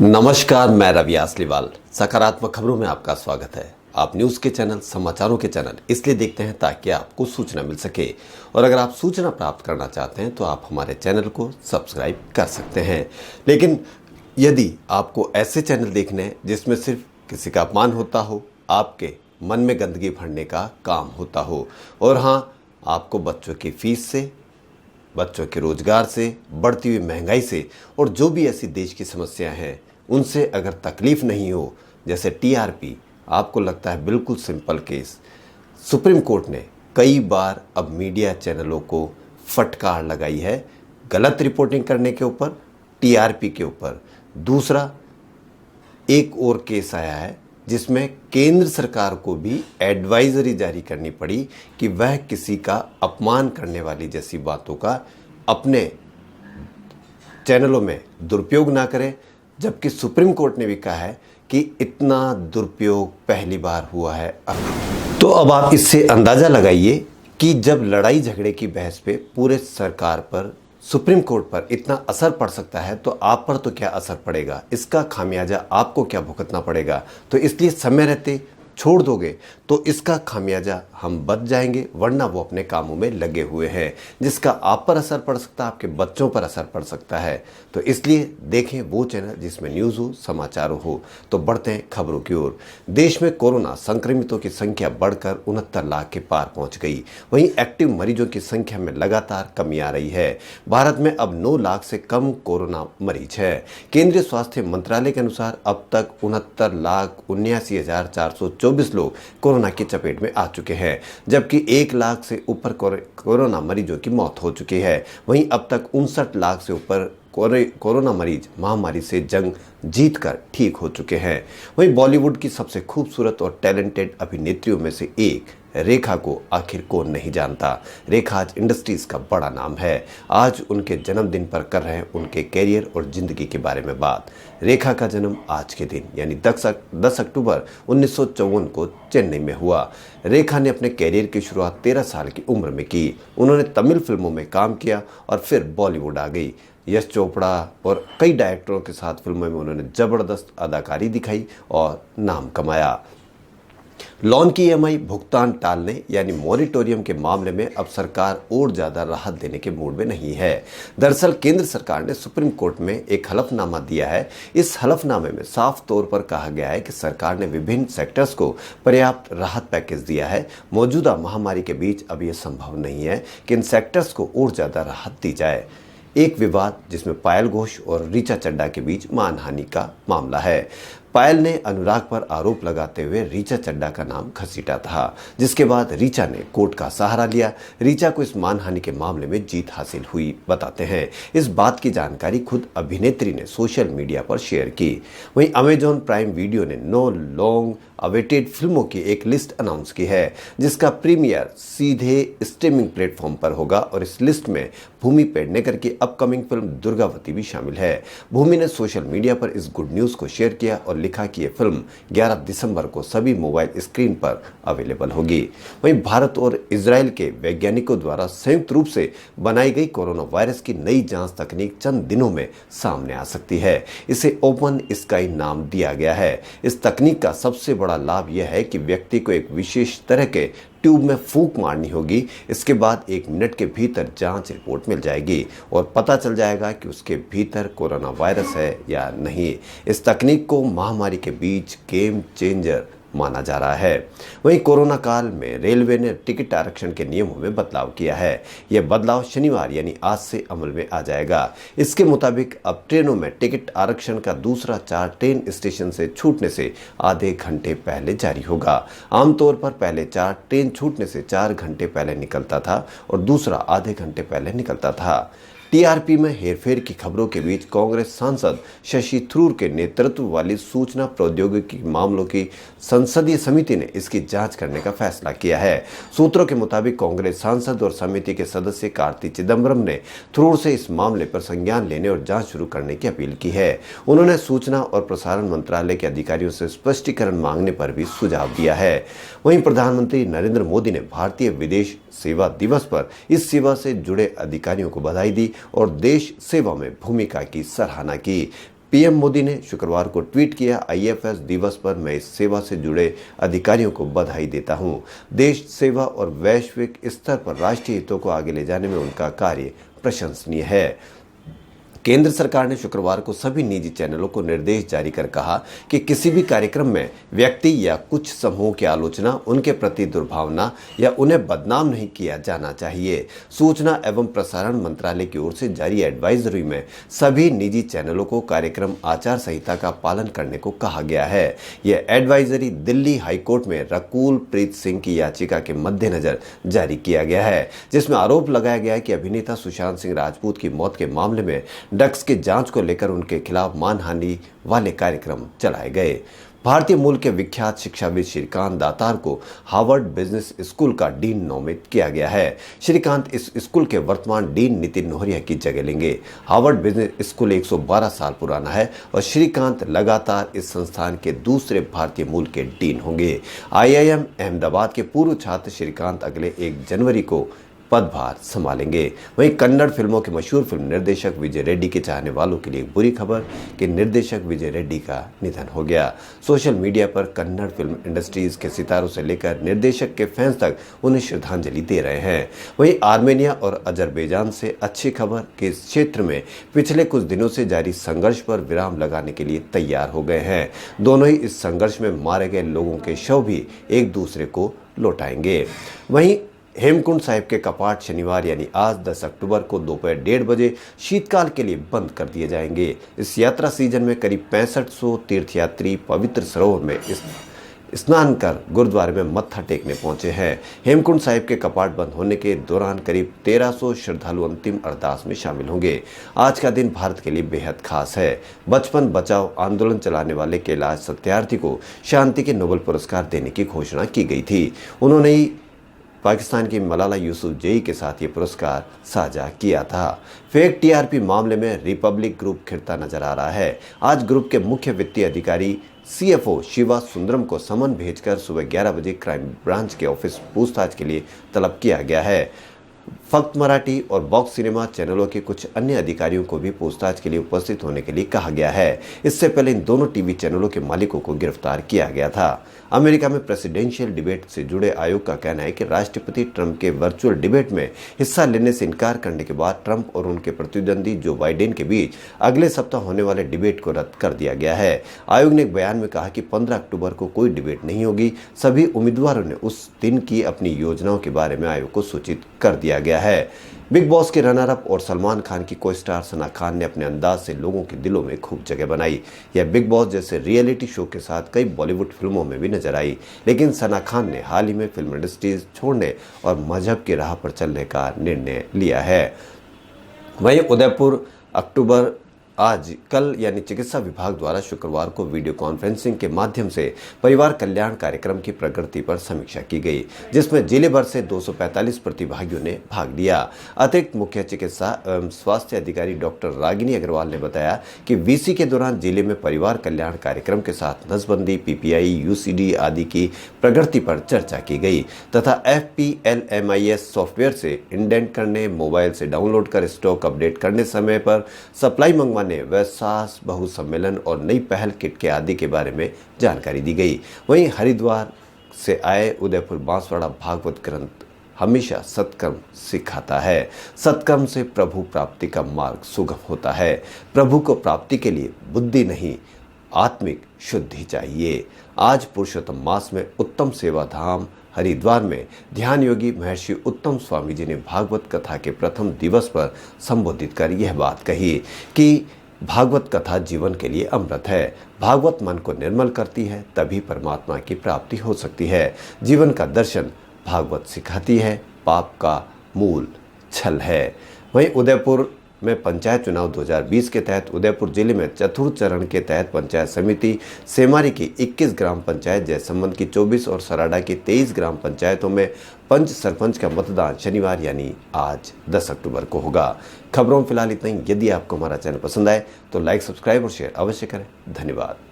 नमस्कार, मैं रवि आसलीवाल। सकारात्मक खबरों में आपका स्वागत है। आप न्यूज़ के चैनल, समाचारों के चैनल इसलिए देखते हैं ताकि आपको सूचना मिल सके, और अगर आप सूचना प्राप्त करना चाहते हैं तो आप हमारे चैनल को सब्सक्राइब कर सकते हैं। लेकिन यदि आपको ऐसे चैनल देखने हैं जिसमें सिर्फ किसी का अपमान होता हो, आपके मन में गंदगी भरने का काम होता हो, और हाँ, आपको बच्चों की फीस से, बच्चों के रोजगार से, बढ़ती हुई महंगाई से और जो भी ऐसी देश की समस्याएं हैं उनसे अगर तकलीफ नहीं हो, जैसे टीआरपी, आपको लगता है बिल्कुल सिंपल केस। सुप्रीम कोर्ट ने कई बार अब मीडिया चैनलों को फटकार लगाई है गलत रिपोर्टिंग करने के ऊपर, टीआरपी के ऊपर। दूसरा, एक और केस आया है जिसमें केंद्र सरकार को भी एडवाइजरी जारी करनी पड़ी कि वह किसी का अपमान करने वाली जैसी बातों का अपने चैनलों में दुरुपयोग ना करें, जबकि सुप्रीम कोर्ट ने भी कहा है कि इतना दुरुपयोग पहली बार हुआ है। तो अब आप इससे अंदाज़ा लगाइए कि जब लड़ाई झगड़े की बहस पे पूरे सरकार पर, सुप्रीम कोर्ट पर इतना असर पड़ सकता है तो आप पर तो क्या असर पड़ेगा, इसका खामियाजा आपको क्या भुगतना पड़ेगा। तो इसलिए समय रहते छोड़ दोगे तो इसका खामियाजा हम बच जाएंगे, वरना वो अपने कामों में लगे हुए हैं जिसका आप पर असर पड़ सकता है, आपके बच्चों पर असर पड़ सकता है। तो इसलिए देखें वो चैनल जिसमें न्यूज़ हो, समाचार हो। तो बढ़ते हैं खबरों की ओर। देश में कोरोना संक्रमितों की संख्या बढ़कर 69 लाख के पार पहुंच गई। वहीं एक्टिव मरीजों की संख्या में लगातार कमी आ रही है। भारत में अब 9 लाख से कम कोरोना मरीज है। केंद्रीय स्वास्थ्य मंत्रालय के अनुसार अब तक 69,79,424 लोग कोरोना की चपेट में आ चुके हैं, जबकि 1 लाख से ऊपर कोरोना मरीजों की मौत हो चुकी है। वहीं अब तक 59 लाख से ऊपर कोरोना मरीज महामारी से जंग जीतकर ठीक हो चुके हैं। वहीं बॉलीवुड की सबसे खूबसूरत और टैलेंटेड अभिनेत्रियों में से एक रेखा को आखिर कौन नहीं जानता। रेखा आज इंडस्ट्रीज का बड़ा नाम है। आज उनके जन्मदिन पर कर रहे हैं उनके कैरियर और जिंदगी के बारे में बात। रेखा का जन्म आज के दिन यानी 10 अक्टूबर 1954 को चेन्नई में हुआ। रेखा ने अपने कैरियर की शुरुआत 13 साल की उम्र में की। उन्होंने तमिल फिल्मों में काम किया और फिर बॉलीवुड आ गई। यश चोपड़ा और कई डायरेक्टरों के साथ फिल्मों में उन्होंने जबरदस्त अदाकारी दिखाई और नाम कमाया। लोन की ईएमआई भुगतान टालने यानी मॉरिटोरियम के मामले में अब सरकार और ज्यादा राहत देने के मूड में नहीं है। दरअसल केंद्र सरकार ने सुप्रीम कोर्ट में एक हलफनामा दिया है। इस हलफनामे में साफ तौर पर कहा गया है कि सरकार ने विभिन्न सेक्टर्स को पर्याप्त राहत पैकेज दिया है। मौजूदा महामारी के बीच अब यह संभव नहीं है कि इन सेक्टर्स को और ज्यादा राहत दी जाए। एक विवाद जिसमें पायल घोष और ऋचा चड्ढा के बीच मानहानि का मामला है। पायल ने अनुराग पर आरोप लगाते हुए ऋचा चड्ढा का नाम घसीटा था, जिसके बाद ऋचा ने कोर्ट का सहारा लिया। ऋचा को इस मानहानि के मामले में जीत हासिल हुई बताते हैं। इस बात की जानकारी खुद अभिनेत्री ने सोशल मीडिया पर शेयर की। वहीं अमेजॉन प्राइम वीडियो ने 9 लॉन्ग अवेटेड फिल्मों की एक लिस्ट अनाउंस की है, जिसका प्रीमियर सीधे स्ट्रीमिंग प्लेटफॉर्म पर होगा, और इस लिस्ट में भूमि पेडनेकर की अपकमिंग फिल्म दुर्गावती भी शामिल है। भूमि ने सोशल मीडिया पर इस गुड न्यूज़ को शेयर किया और लिखा कि यह फिल्म 11 दिसंबर को सभी मोबाइल स्क्रीन पर अवेलेबल होगी। वहीं भारत और इजराइल के वैज्ञानिकों द्वारा संयुक्त रूप से बनाई गई कोरोना वायरस की नई जांच तकनीक चंद दिनों में सामने आ सकती है। इसे ओपन स्काई नाम दिया गया है। इस तकनीक का सबसे बड़ा लाभ यह है कि व्यक्ति को एक विशेष तरह के ट्यूब में फूंक मारनी होगी। इसके बाद 1 मिनट के भीतर जांच रिपोर्ट मिल जाएगी और पता चल जाएगा कि उसके भीतर कोरोना वायरस है या नहीं। इस तकनीक को महामारी के बीच गेम चेंजर माना जा रहा है। वहीं कोरोना काल में रेलवे ने टिकट आरक्षण के नियमों में बदलाव किया है। यह बदलाव शनिवार यानी आज से अमल में आ जाएगा। इसके मुताबिक अब ट्रेनों में टिकट आरक्षण का दूसरा चार्ज ट्रेन स्टेशन से छूटने से आधे घंटे पहले जारी होगा। आमतौर पर पहले चार्ज ट्रेन छूटने से 4 घंटे पहले निकलता था और दूसरा आधे घंटे पहले निकलता था। टीआरपी में हेरफेर की खबरों के बीच कांग्रेस सांसद शशि थरूर के नेतृत्व वाली सूचना प्रौद्योगिकी मामलों की संसदीय समिति ने इसकी जांच करने का फैसला किया है। सूत्रों के मुताबिक कांग्रेस सांसद और समिति के सदस्य कार्ति चिदम्बरम ने थरूर से इस मामले पर संज्ञान लेने और जांच शुरू करने की अपील की है। उन्होंने सूचना और प्रसारण मंत्रालय के अधिकारियों से स्पष्टीकरण मांगने पर भी सुझाव दिया है। वहीं प्रधानमंत्री नरेंद्र मोदी ने भारतीय विदेश सेवा दिवस पर इस सेवा से जुड़े अधिकारियों को बधाई दी और देश सेवा में भूमिका की सराहना की। पीएम मोदी ने शुक्रवार को ट्वीट किया, आईएफएस दिवस पर मैं इस सेवा से जुड़े अधिकारियों को बधाई देता हूं। देश सेवा और वैश्विक स्तर पर राष्ट्रीय हितों को आगे ले जाने में उनका कार्य प्रशंसनीय है। केंद्र सरकार ने शुक्रवार को सभी निजी चैनलों को निर्देश जारी कर कहा कि किसी भी कार्यक्रम में व्यक्ति या कुछ समूह की आलोचना, उनके प्रति दुर्भावना या उन्हें बदनाम नहीं किया जाना चाहिए। सूचना एवं प्रसारण मंत्रालय की ओर से जारी एडवाइजरी में सभी निजी चैनलों को कार्यक्रम आचार संहिता का पालन करने को कहा गया है। यह एडवाइजरी दिल्ली हाईकोर्ट में रकुल प्रीत सिंह की याचिका के मद्देनजर जारी किया गया है, जिसमें आरोप लगाया गया है कि अभिनेता सुशांत सिंह राजपूत की मौत के मामले में ड्रग्स की जांच को लेकर उनके खिलाफ मानहानि वाले कार्यक्रम चलाए गए। भारतीय मूल के विख्यात शिक्षाविद श्रीकांत दातार को हार्वर्ड बिजनेस स्कूल का डीन नामित किया गया है। श्रीकांत इस स्कूल के वर्तमान डीन नितिन नोहरिया की जगह लेंगे। हार्वर्ड बिजनेस स्कूल 112 साल पुराना है और श्रीकांत लगातार इस संस्थान के दूसरे भारतीय मूल के डीन होंगे। आईआईएम अहमदाबाद के पूर्व छात्र श्रीकांत अगले 1 जनवरी को पदभार संभालेंगे। वहीं कन्नड़ फिल्मों के मशहूर फिल्म निर्देशक विजय रेड्डी के चाहने वालों के लिए एक बुरी खबर कि निर्देशक विजय रेड्डी का निधन हो गया। सोशल मीडिया पर कन्नड़ फिल्म इंडस्ट्रीज के सितारों से लेकर निर्देशक के फैंस तक उन्हें श्रद्धांजलि दे रहे हैं। वहीं आर्मेनिया और अजरबैजान से अच्छी खबर कि इस क्षेत्र में पिछले कुछ दिनों से जारी संघर्ष पर विराम लगाने के लिए तैयार हो गए हैं। दोनों ही इस संघर्ष में मारे गए लोगों के शव भी एक दूसरे को लौटाएंगे। वहीं हेमकुंड साहिब के कपाट शनिवार यानी आज 10 अक्टूबर को दोपहर 1:30 बजे शीतकाल के लिए बंद कर दिए जाएंगे। इस यात्रा सीजन में करीब 6500 तीर्थयात्री पवित्र सरोवर में स्नान कर गुरुद्वारे में मत्था टेकने पहुंचे हैं। हेमकुंड साहिब के कपाट बंद होने के दौरान करीब 1300 श्रद्धालु अंतिम अरदास में शामिल होंगे। आज का दिन भारत के लिए बेहद खास है। बचपन बचाओ आंदोलन चलाने वाले कैलाश सत्यार्थी को शांति के नोबेल पुरस्कार देने की घोषणा की गई थी। उन्होंने ही पाकिस्तान की मलाला यूसुफजई के साथ ये पुरस्कार साझा किया था। फेक टीआरपी मामले में रिपब्लिक ग्रुप खिरता नजर आ रहा है। आज ग्रुप के मुख्य वित्तीय अधिकारी सीएफओ शिवा सुंदरम को समन भेजकर सुबह 11 बजे क्राइम ब्रांच के ऑफिस पूछताछ के लिए तलब किया गया है। फक्त मराठी और बॉक्स सिनेमा चैनलों के कुछ अन्य अधिकारियों को भी पूछताछ के लिए उपस्थित होने के लिए कहा गया है। इससे पहले इन दोनों टीवी चैनलों के मालिकों को गिरफ्तार किया गया था। अमेरिका में प्रेसिडेंशियल डिबेट से जुड़े आयोग का कहना है कि राष्ट्रपति ट्रंप के वर्चुअल डिबेट में हिस्सा लेने से इनकार करने के बाद ट्रंप और उनके प्रतिद्वंदी जो बाइडेन के बीच अगले सप्ताह होने वाले डिबेट को रद्द कर दिया गया है। आयोग ने एक बयान में कहा कि 15 अक्टूबर को कोई डिबेट नहीं होगी। सभी उम्मीदवारों ने उस दिन की अपनी योजनाओं के बारे में आयोग को सूचित कर दिया गया है। बिग बॉस के रनर अप और सलमान खान की को स्टार सना खान ने अपने अंदाज से लोगों के दिलों में खूब जगह बनाई। यह बिग बॉस जैसे रियलिटी शो के साथ कई बॉलीवुड फिल्मों में भी नजर आई, लेकिन सना खान ने हाल ही में फिल्म इंडस्ट्री छोड़ने और मजहब की राह पर चलने का निर्णय लिया है। वहीं उदयपुर अक्टूबर आज कल यानी चिकित्सा विभाग द्वारा शुक्रवार को वीडियो कॉन्फ्रेंसिंग के माध्यम से परिवार कल्याण कार्यक्रम की प्रगति पर समीक्षा की गई, जिसमें जिले भर से 245 प्रतिभागियों ने भाग लिया। अतिरिक्त मुख्य चिकित्सा एवं स्वास्थ्य अधिकारी डॉक्टर रागिनी अग्रवाल ने बताया कि वीसी के दौरान जिले में परिवार कल्याण कार्यक्रम के साथ नसबंदी, पीपीआई, यूसीडी आदि की प्रगति पर चर्चा की गई तथा FPLMIS सॉफ्टवेयर से इंडेंट करने, मोबाइल से डाउनलोड कर स्टॉक अपडेट करने, समय पर सप्लाई मंगवाने, वैसास बहु सम्मेलन और नई पहल किट के आदि के बारे में जानकारी दी गई। वहीं हरिद्वार से आए उदयपुर बांसवाड़ा भागवत ग्रंथ हमेशा सत्कर्म सिखाता है। सत्कर्म से प्रभु प्राप्ति का मार्ग सुगम होता है। प्रभु को प्राप्ति के लिए बुद्धि नहीं, आत्मिक शुद्धि चाहिए। आज पुरुषोत्तम मास में उत्तम सेवा धाम हरिद्वार में ध्यान योगी महर्षि उत्तम स्वामी जी ने भागवत कथा के प्रथम दिवस पर संबोधित कर यह बात कही कि भागवत कथा जीवन के लिए अमृत है। भागवत मन को निर्मल करती है, तभी परमात्मा की प्राप्ति हो सकती है। जीवन का दर्शन भागवत सिखाती है, पाप का मूल छल है। वहीं उदयपुर में पंचायत चुनाव 2020 के तहत उदयपुर जिले में चतुर्थ चरण के तहत पंचायत समिति सेमारी की 21 ग्राम पंचायत, जयसंबंध की 24 और सराडा की 23 ग्राम पंचायतों में पंच सरपंच का मतदान शनिवार यानी आज 10 अक्टूबर को होगा। खबरों फिलहाल इतना ही। यदि आपको हमारा चैनल पसंद आए तो लाइक, सब्सक्राइब और शेयर अवश्य करें। धन्यवाद।